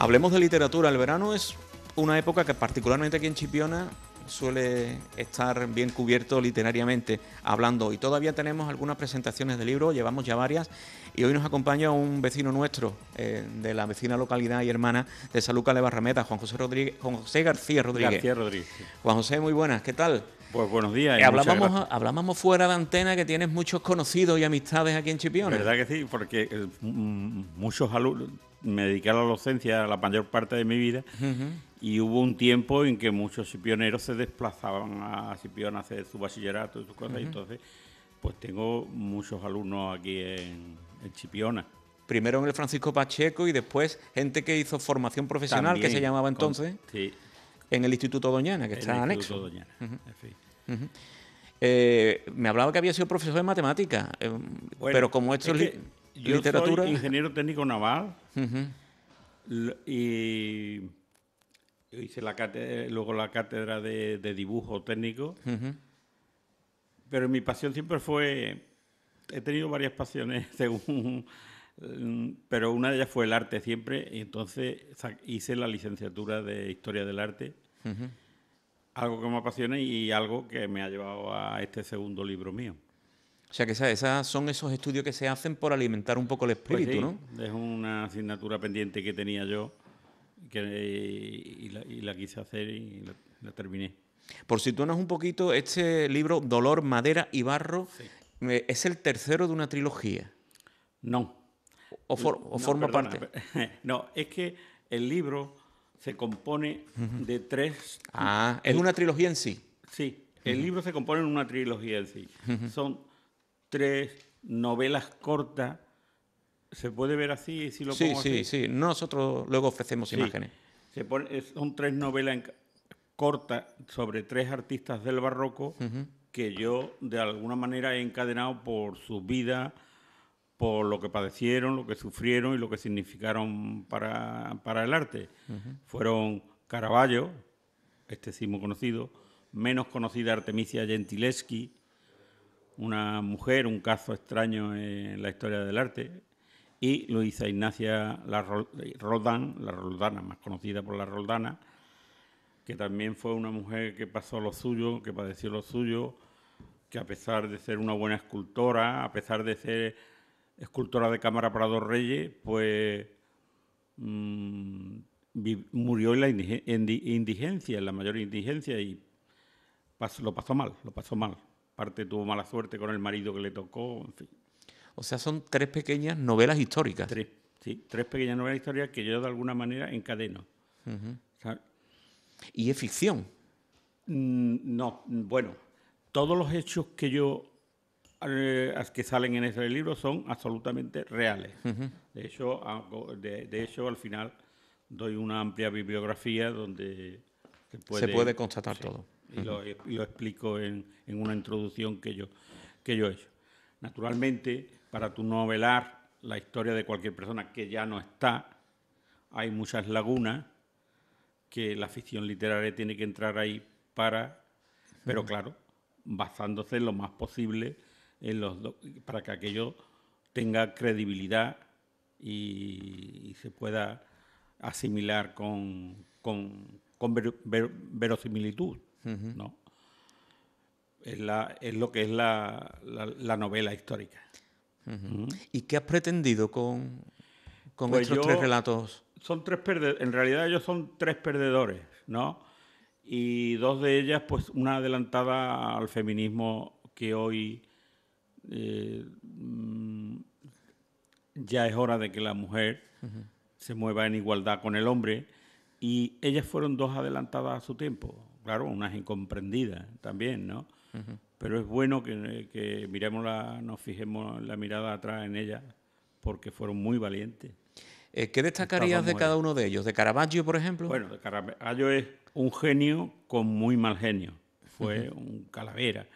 Hablemos de literatura. El verano es una época que particularmente aquí en Chipiona suele estar bien cubierto literariamente hablando, y todavía tenemos algunas presentaciones de libros, llevamos ya varias, y hoy nos acompaña un vecino nuestro de la vecina localidad y hermana de Sanlúcar de Barrameda, Juan José García Rodríguez. García Rodríguez. Sí. Juan José, muy buenas, ¿qué tal? Pues buenos días. Hablábamos fuera de antena que tienes muchos conocidos y amistades aquí en Chipiona. ¿Verdad que sí? Porque muchos alumnos, me dediqué a la docencia la mayor parte de mi vida, y hubo un tiempo en que muchos chipioneros se desplazaban a Chipiona a hacer su bachillerato y sus cosas, y entonces pues tengo muchos alumnos aquí en Chipiona. Primero en el Francisco Pacheco y después gente que hizo formación profesional, también, que se llamaba entonces, sí, en el Instituto Doñana, que está anexo. Doñana, me hablaba que había sido profesor de matemáticas, bueno, pero como esto es literatura... Yo soy ingeniero técnico naval, y hice luego la cátedra de dibujo técnico, pero mi pasión siempre fue... He tenido varias pasiones según... Pero una de ellas fue el arte siempre, y entonces hice la licenciatura de Historia del Arte, algo que me apasiona y algo que me ha llevado a este segundo libro mío. O sea que esos son esos estudios que se hacen por alimentar un poco el espíritu, pues sí, ¿no? Es una asignatura pendiente que tenía yo y la quise hacer y la terminé. Por situarnos un poquito, este libro, Dolor, Madera y Barro, sí, ¿es el tercero de una trilogía? No. ¿O forma parte? No, es que el libro se compone de tres... ¿es una trilogía en sí? Sí, el libro se compone en una trilogía en sí. Son 3 novelas cortas. ¿Se puede ver así si lo pongo así? Sí. Nosotros luego ofrecemos imágenes. Son 3 novelas cortas sobre 3 artistas del barroco que yo de alguna manera he encadenado por su vida, por lo que padecieron, lo que sufrieron y lo que significaron para el arte. Fueron Caravaggio, este sí muy conocido, menos conocida Artemisia Gentileschi, una mujer, un caso extraño en la historia del arte, y Luisa Ignacia Roldán, la Roldana, más conocida por la Roldana, que también fue una mujer que pasó lo suyo, que padeció lo suyo, que a pesar de ser una buena escultora, a pesar de ser escultora de cámara para 2 reyes, pues murió en la indigencia, en la mayor indigencia, y lo pasó mal. Aparte tuvo mala suerte con el marido que le tocó, en fin. O sea, son 3 pequeñas novelas históricas. 3 pequeñas novelas históricas que yo de alguna manera encadeno. ¿Y es ficción? No, bueno, todos los hechos que salen en ese libro son absolutamente reales. De hecho, al final doy una amplia bibliografía donde se puede constatar todo. Y lo explico en una introducción que yo he hecho. Naturalmente, para tu novelar la historia de cualquier persona que ya no está, hay muchas lagunas que la ficción literaria tiene que entrar ahí pero claro, basándose en lo más posible para que aquello tenga credibilidad y se pueda asimilar con verosimilitud, ¿no? Es lo que es la novela histórica. ¿Y qué has pretendido con pues estos 3 relatos? Son 3 en realidad ellos son 3 perdedores, ¿no? Y 2 de ellas, pues una adelantada al feminismo que hoy ya es hora de que la mujer se mueva en igualdad con el hombre, y ellas fueron 2 adelantadas a su tiempo. Claro, unas incomprendidas también, ¿no? Pero es bueno que nos fijemos en la mirada atrás en ellas, porque fueron muy valientes. ¿Qué destacarías de cada uno de ellos? ¿De Caravaggio, por ejemplo? Bueno, de Caravaggio es un genio con muy mal genio. Fue un calavera,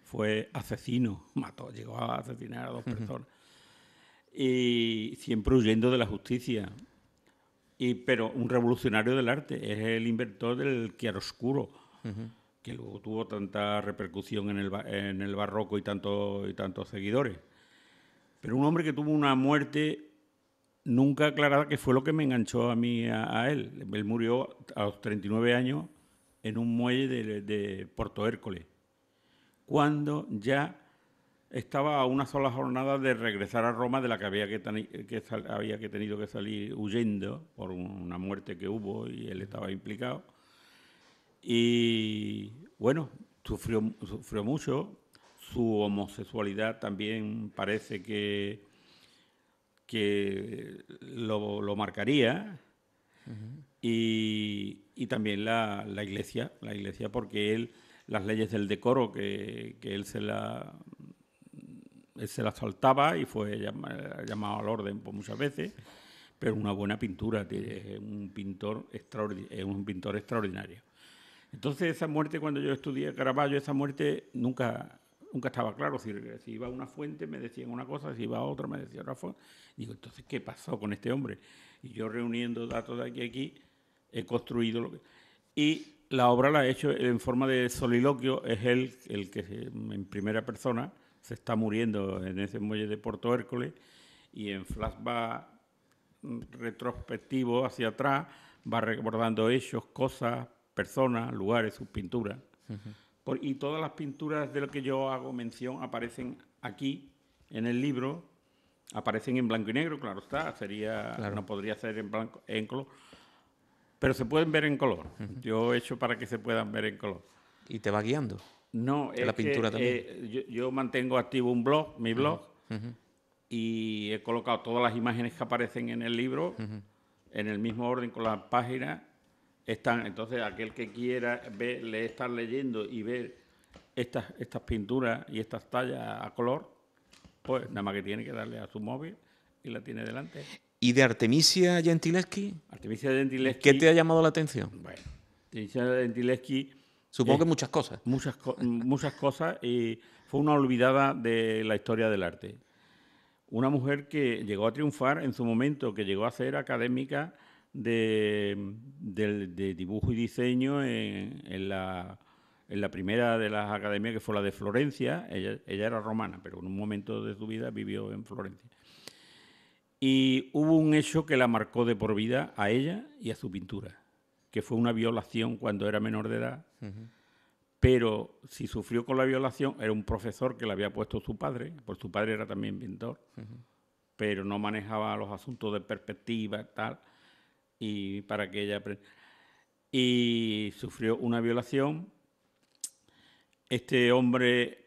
fue asesino, llegó a asesinar a 2 personas. Y siempre huyendo de la justicia. Pero un revolucionario del arte, es el inventor del chiaroscuro, que luego tuvo tanta repercusión en el barroco y tantos seguidores. Pero un hombre que tuvo una muerte nunca aclarada, que fue lo que me enganchó a mí a él. Él murió a los 39 años en un muelle de Puerto Hércules, cuando ya estaba a una sola jornada de regresar a Roma, de la que había que tenido que salir huyendo por una muerte que hubo y él estaba implicado. Y bueno, sufrió mucho. Su homosexualidad también parece que lo marcaría. Y también la iglesia, porque las leyes del decoro que él se las saltaba y fue llamado al orden por muchas veces, pero una buena pintura, es un pintor extraordinario. Entonces esa muerte, cuando yo estudié Caravaggio, esa muerte nunca estaba claro. Si iba a una fuente me decían una cosa, si iba a otra me decían otra cosa. Digo, entonces, ¿qué pasó con este hombre? Y yo, reuniendo datos de aquí a aquí, he construido lo que... Y la obra la he hecho en forma de soliloquio. Es él el que en primera persona se está muriendo en ese muelle de Puerto Hércules, y en flashback retrospectivo hacia atrás va recordando hechos, cosas, personas, lugares, sus pinturas. Y todas las pinturas de lo que yo hago mención aparecen aquí en el libro, aparecen en blanco y negro, claro está, claro. No podría ser en color, pero se pueden ver en color. Yo he hecho para que se puedan ver en color. ¿Y te va guiando? No, es la pintura también. Yo mantengo activo mi blog, y he colocado todas las imágenes que aparecen en el libro en el mismo orden con las páginas. Entonces, aquel que quiera estar leyendo y ver estas pinturas y estas tallas a color, pues nada más que tiene que darle a su móvil y la tiene delante. ¿Y de Artemisia Gentileschi? ¿Qué te ha llamado la atención? Bueno, Artemisia Gentileschi... Supongo que muchas cosas. Muchas cosas, y fue una olvidada de la historia del arte. Una mujer que llegó a triunfar en su momento, que llegó a ser académica de dibujo y diseño en la primera de las academias, que fue la de Florencia. Ella era romana, pero en un momento de su vida vivió en Florencia. Y hubo un hecho que la marcó de por vida a ella y a su pintura, que fue una violación cuando era menor de edad. Pero si sufrió con la violación, era un profesor que le había puesto su padre, pues su padre era también pintor, pero no manejaba los asuntos de perspectiva, tal, y para que ella... Y sufrió una violación. Este hombre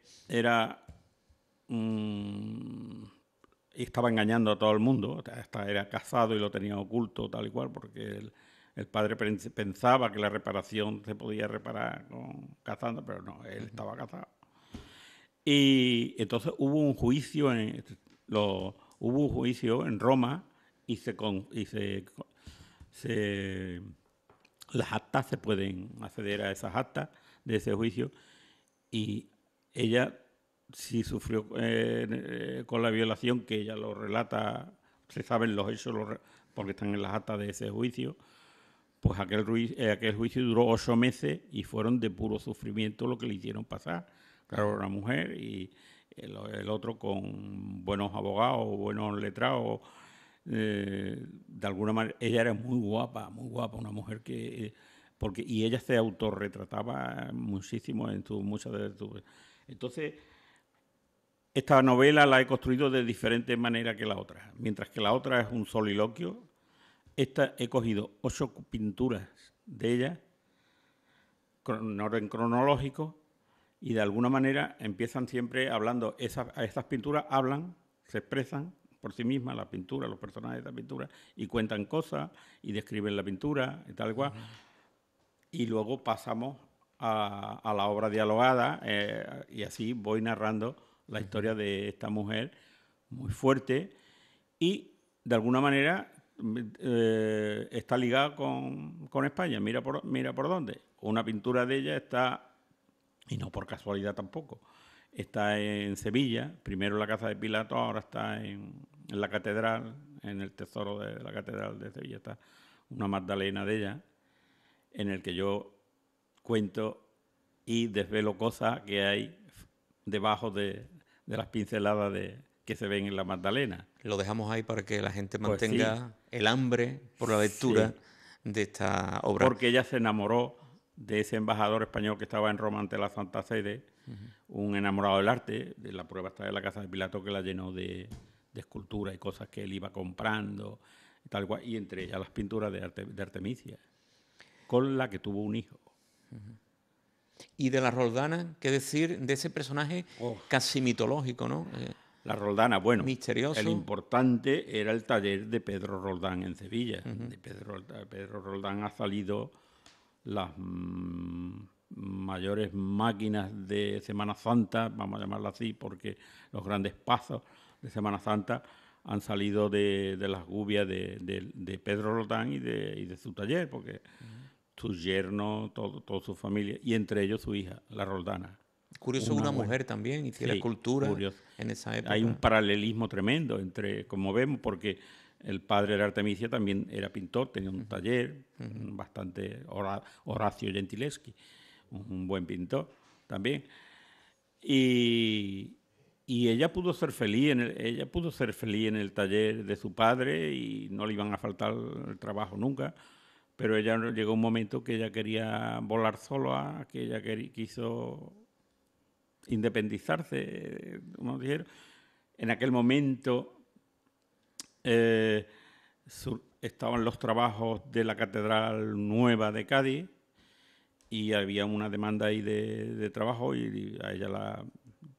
estaba engañando a todo el mundo, hasta era casado y lo tenía oculto, tal y cual, porque el padre pensaba que la reparación se podía reparar casando, pero no, él estaba casado. Y entonces hubo un juicio en Roma, y las actas, se pueden acceder a esas actas de ese juicio, y ella sí sufrió con la violación, que ella lo relata, se saben los hechos porque están en las actas de ese juicio. Pues aquel juicio duró 8 meses y fueron de puro sufrimiento lo que le hicieron pasar. Claro, una mujer, y el otro con buenos abogados, buenos letrados. De alguna manera, ella era muy guapa, una mujer que... y ella se autorretrataba muchísimo en muchas de sus... Entonces, esta novela la he construido de diferente manera que la otra. Mientras que la otra es un soliloquio, esta he cogido 8 pinturas de ella en orden cronológico, y de alguna manera empiezan siempre hablando. Estas pinturas hablan, se expresan por sí mismas, la pintura, los personajes de la pintura, y cuentan cosas y describen la pintura y tal cual. Y luego pasamos a la obra dialogada, y así voy narrando la historia de esta mujer muy fuerte, y de alguna manera está ligada con España. Mira por dónde. Una pintura de ella está, y no por casualidad tampoco, está en Sevilla, primero en la Casa de Pilato, ahora está en la catedral, en el tesoro de la catedral de Sevilla, está una Magdalena de ella, en el que yo cuento y desvelo cosas que hay debajo de las pinceladas que se ven en la Magdalena. Lo dejamos ahí para que la gente Pues sí, mantenga el hambre por la lectura sí, de esta obra. porque ella se enamoró de ese embajador español que estaba en Roma ante la Santa Sede, un enamorado del arte. De la prueba está en la casa de Pilato, que la llenó de esculturas y cosas que él iba comprando, y tal cual, y entre ellas las pinturas de Artemisia, con la que tuvo un hijo. Y de la Roldana, ¿qué decir de ese personaje Oh, casi mitológico, ¿no? la Roldana, bueno, el Misterioso. importante era el taller de Pedro Roldán en Sevilla. De Pedro Roldán ha salido las mayores máquinas de Semana Santa, vamos a llamarla así, porque los grandes pasos de Semana Santa han salido de las gubias de Pedro Roldán y de su taller, porque su yerno, toda su familia, y entre ellos su hija, la Roldana. Curioso, Una una buena. mujer también hiciera Sí, escultura curioso. en esa Hay un época. paralelismo tremendo entre, como vemos, porque el padre de Artemisia también era pintor, tenía un taller bastante, Horacio Gentileschi, un buen pintor también. Y, y ella pudo ser feliz ella pudo ser feliz en el taller de su padre y no le iban a faltar el trabajo nunca. Pero ella llegó un momento que ella quería volar sola, que ella quiso independizarse, como dijeron. En aquel momento estaban los trabajos de la Catedral Nueva de Cádiz y había una demanda ahí de trabajo y a ella la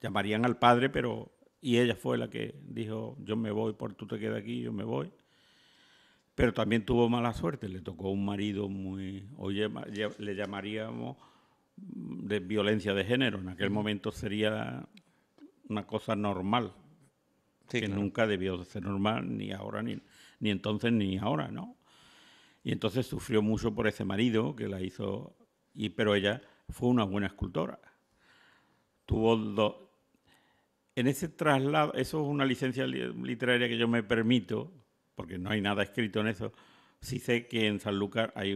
llamarían al padre, pero y ella fue la que dijo, yo me voy, por tú te quedas aquí, yo me voy. Pero también tuvo mala suerte, le tocó un marido muy, hoy le llamaríamos de violencia de género, en aquel momento sería una cosa normal, Sí, que claro. nunca debió de ser normal, ni ahora, ni entonces, ni ahora, ¿no? Y entonces sufrió mucho por ese marido que la hizo, pero ella fue una buena escultora. Tuvo dos. En ese traslado, eso es una licencia literaria que yo me permito, porque no hay nada escrito en eso. Sí sé que en Sanlúcar hay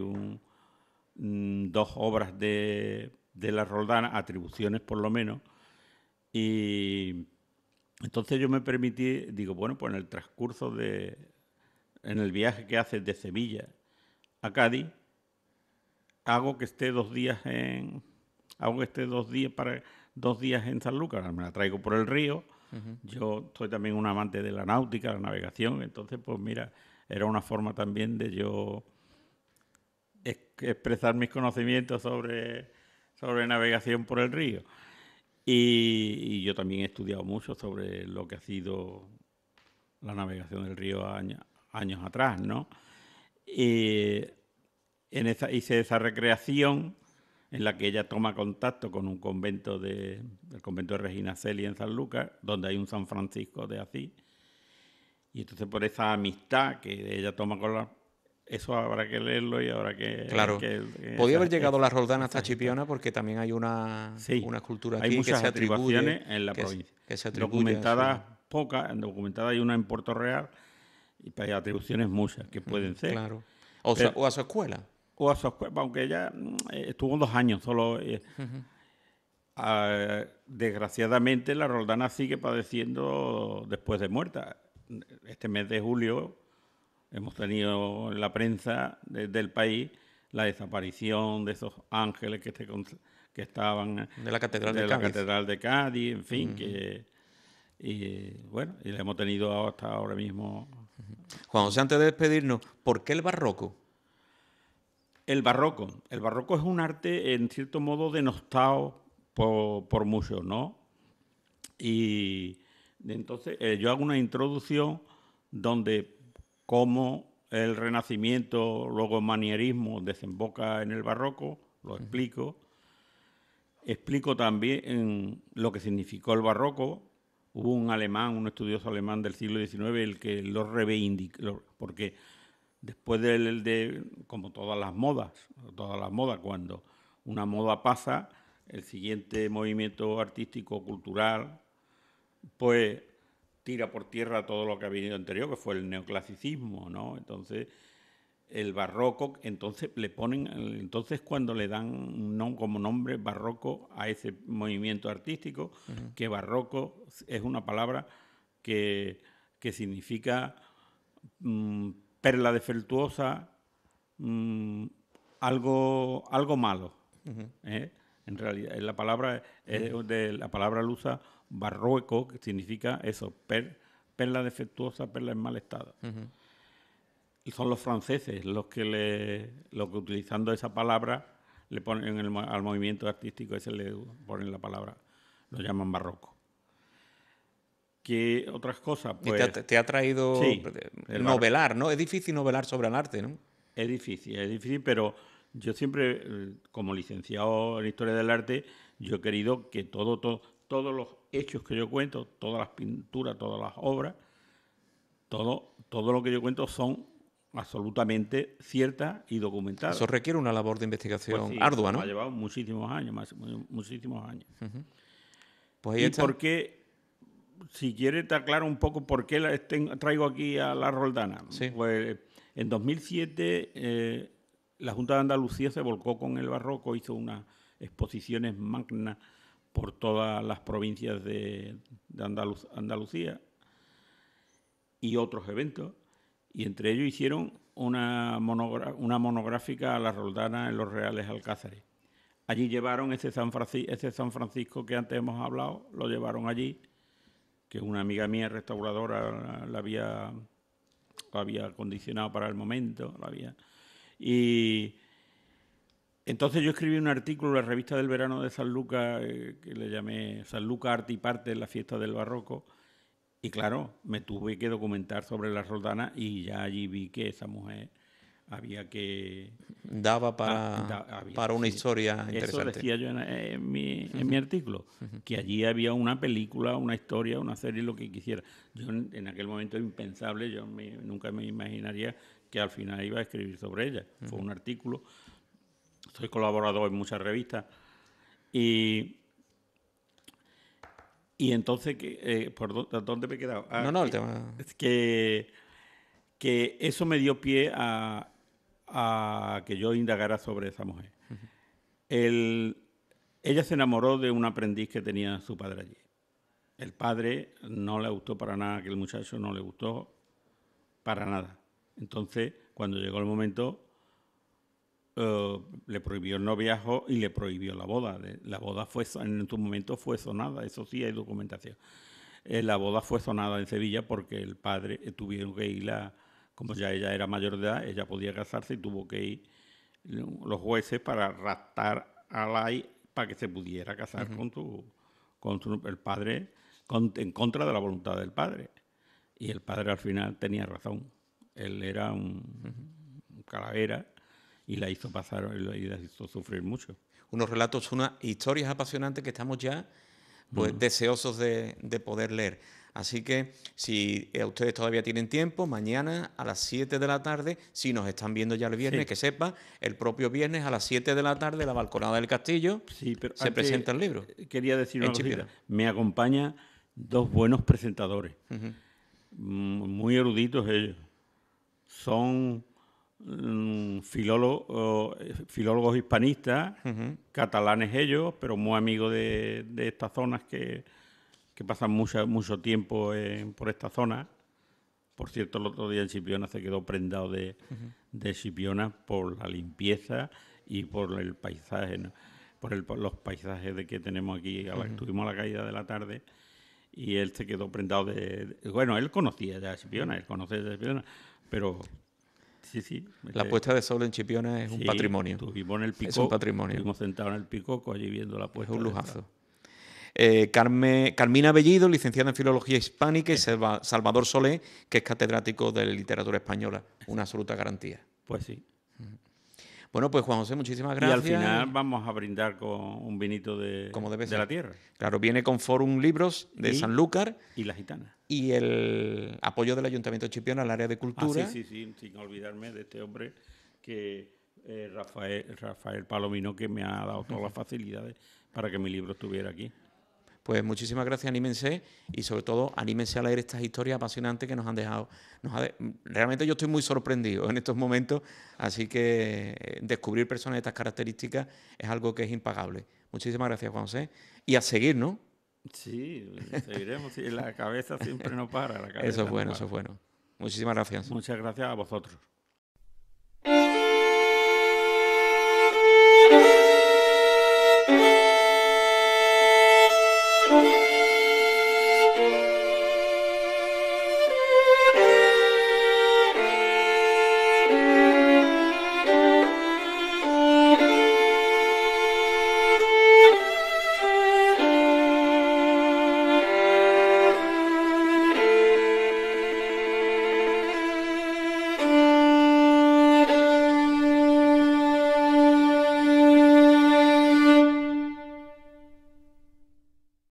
dos obras de la Roldana, atribuciones por lo menos, y entonces yo me permití, digo, bueno, pues en el transcurso en el viaje que hace de Sevilla a Cádiz, hago que esté 2 días hago que esté 2 días para 2 días en Sanlúcar, me la traigo por el río. Yo soy también un amante de la náutica, la navegación, entonces pues mira, era una forma también de yo expresar mis conocimientos sobre navegación por el río. Y yo también he estudiado mucho sobre lo que ha sido la navegación del río años atrás, ¿no? Y hice esa recreación en la que ella toma contacto con un convento el convento de Regina Celi en Sanlúcar, donde hay un San Francisco de Asís. Y entonces por esa amistad que ella toma eso habrá que leerlo y habrá Claro. que Podía haber llegado la Roldana hasta esas historias. Chipiona porque también hay Sí, una escultura hay aquí que muchas se atribuye, atribuciones en la provincia. que se atribuye a Documentadas su... pocas, documentadas hay una en Puerto Real y hay atribuciones muchas que pueden ser. Claro. Pero, O a su escuela. o a su escuela, aunque ella estuvo 2 años solo. Desgraciadamente la Roldana sigue padeciendo después de muerta. Este mes de julio hemos tenido en la prensa del país la desaparición de esos ángeles que estaban De la Catedral de de la Cádiz. Catedral de Cádiz, en fin, y bueno, y la hemos tenido hasta ahora mismo. Juan José, antes de despedirnos, ¿por qué el barroco? El barroco es un arte en cierto modo denostado por muchos, ¿no? Y entonces yo hago una introducción donde cómo el Renacimiento, luego el manierismo desemboca en el barroco, lo explico. Explico también lo que significó el barroco. Hubo un alemán, un estudioso alemán del siglo XIX, el que lo reivindicó, porque después como todas las modas, cuando una moda pasa, el siguiente movimiento artístico, cultural, pues tira por tierra todo lo que ha venido anterior, que fue el neoclasicismo, ¿no? Entonces, el barroco, entonces cuando le dan como nombre barroco a ese movimiento artístico, que barroco es una palabra que que significa perla defectuosa, algo malo. En realidad, la palabra es de la palabra lusa barroco, que significa eso, perla defectuosa, perla en mal estado. Y son los franceses los que utilizando esa palabra le ponen al movimiento artístico ese le ponen la palabra, lo llaman barroco. ¿Qué otras cosas? Pues, y te ha traído sí, novelar, ¿no? Es difícil novelar sobre el arte, ¿no? Es difícil, pero yo siempre, como licenciado en Historia del Arte, yo he querido que todos los hechos que yo cuento, todas las pinturas, todas las obras, todo lo que yo cuento son absolutamente ciertas y documentadas. Eso requiere una labor de investigación pues sí, ardua, ¿no? Me ha llevado muchísimos años, muchísimos años. Pues ahí ¿Y está. por qué? Si quieres te aclaro un poco por qué traigo aquí a la Roldana. Sí. Pues en 2007 la Junta de Andalucía se volcó con el barroco, hizo unas exposiciones magnas por todas las provincias de Andalucía y otros eventos, y entre ellos hicieron una monográfica a la Roldana en los Reales Alcázares. Allí llevaron ese San Francisco que antes hemos hablado, lo llevaron allí, que una amiga mía restauradora la había acondicionado para el momento, y entonces yo escribí un artículo en la revista del verano de Sanlúcar, que le llamé Sanlúcar Arte y Parte en la fiesta del barroco, y claro, me tuve que documentar sobre la Roldana y ya allí vi que esa mujer había que... Daba para una historia interesante. Eso decía yo en mi artículo, que allí había una película, una historia, una serie, lo que quisiera. Yo en aquel momento impensable, nunca me imaginaría que al final iba a escribir sobre ella. Fue un artículo, soy colaborador en muchas revistas y entonces, ¿por dónde me he quedado? No, el tema... Es que eso me dio pie a que yo indagara sobre esa mujer. Ella se enamoró de un aprendiz que tenía su padre allí. El padre no le gustó para nada, que el muchacho no le gustó para nada. Entonces, cuando llegó el momento, le prohibió el noviazgo y le prohibió la boda. La boda en su momento fue sonada, eso sí hay documentación. La boda fue sonada en Sevilla porque el padre tuvieron que ir como ya ella era mayor de edad, ella podía casarse y tuvo que ir los jueces para raptar a Lai para que se pudiera casar con el padre, en contra de la voluntad del padre. Y el padre al final tenía razón. Él era un calavera y la hizo pasar y la hizo sufrir mucho. Unos relatos, unas historias apasionantes que estamos ya deseosos de poder leer. Así que si ustedes todavía tienen tiempo, mañana a las 7 de la tarde, si nos están viendo ya el viernes, que sepa, el propio viernes a las 7 de la tarde, la balconada del Castillo, se presenta el libro. Quería decir una cosita. Me acompaña dos buenos presentadores, muy eruditos ellos. Son filólogos hispanistas, catalanes ellos, pero muy amigos de estas zonas que pasan mucho tiempo por esta zona. Por cierto, el otro día en Chipiona se quedó prendado de Chipiona por la limpieza y por el paisaje, ¿no? por los paisajes que tenemos aquí. Estuvimos a la caída de la tarde y él se quedó prendado bueno, él conocía ya Chipiona, pero... Sí. La puesta de sol en Chipiona es un patrimonio. Estuvimos en el Picoco, es un patrimonio. Estuvimos sentados en el Picoco allí viendo la puesta. Es un lujazo. Carmina Bellido, licenciada en Filología Hispánica, y Salvador Solé, que es catedrático de Literatura Española. Una absoluta garantía. Pues sí. Bueno, pues Juan José, muchísimas gracias. Y al final vamos a brindar con un vinito de la tierra. Claro, viene con Forum Libros de Sanlúcar. Y La Gitana. Y el apoyo del Ayuntamiento de Chipiona al área de cultura. Sí, sin olvidarme de este hombre que Rafael Palomino, que me ha dado todas las facilidades para que mi libro estuviera aquí. Pues muchísimas gracias, anímense y sobre todo anímense a leer estas historias apasionantes que nos han dejado. Realmente yo estoy muy sorprendido en estos momentos, así que descubrir personas de estas características es algo que es impagable. Muchísimas gracias, Juan José. Y a seguir, ¿no? Sí, seguiremos. Sí, la cabeza siempre no para. La cabeza Eso es no bueno, para. eso es bueno. Muchísimas gracias. Muchas gracias a vosotros.